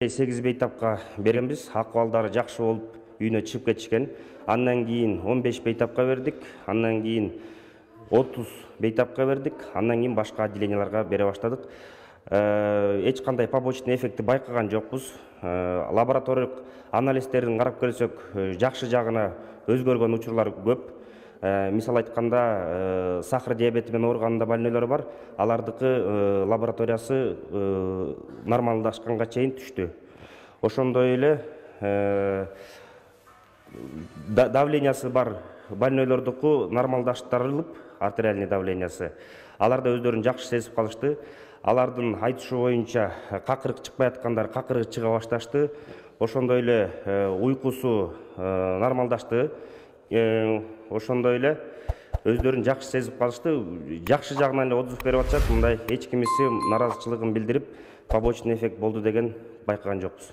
8 бейтапка бергенбиз. Акыбалдары жакшы болуп, үйүнө чыгып кетишкен. Андан кийин 15 бейтапка бердик. Андан кийин 30 бейтапка бердик. Андан кийин башка отделенияларга бере баштадык. Эч кандай побочный эффекти байкаган жокпуз. Лабораториялык анализдерин карап көрсөк, жакшы жагына өзгөргөн учурлар көп. Мисал айтканда, сахар диабети менен ооруган больнойлор бар. Алардыкы лабораториясы нормалдашканга чейин түштү. Ошондой эле давлениясы бар больнойлордуку нормалдаштырылып, артериальный давлениясы. Алар да өздөрүн жакшы сезип калышты. Алардын айтышы боюнча какырык чыкпай аткандар какырыгы чыга башташты. Ошондой эле уйкусу нормалдашты. Ошондой эле өздөрүн жакшы сезип калышты. Жакшы жагынан эле отзыв берип атышат. Мындай эч кимиси наразычылыгын билдирип, побочный эффект болду деген байкаган жокпуз.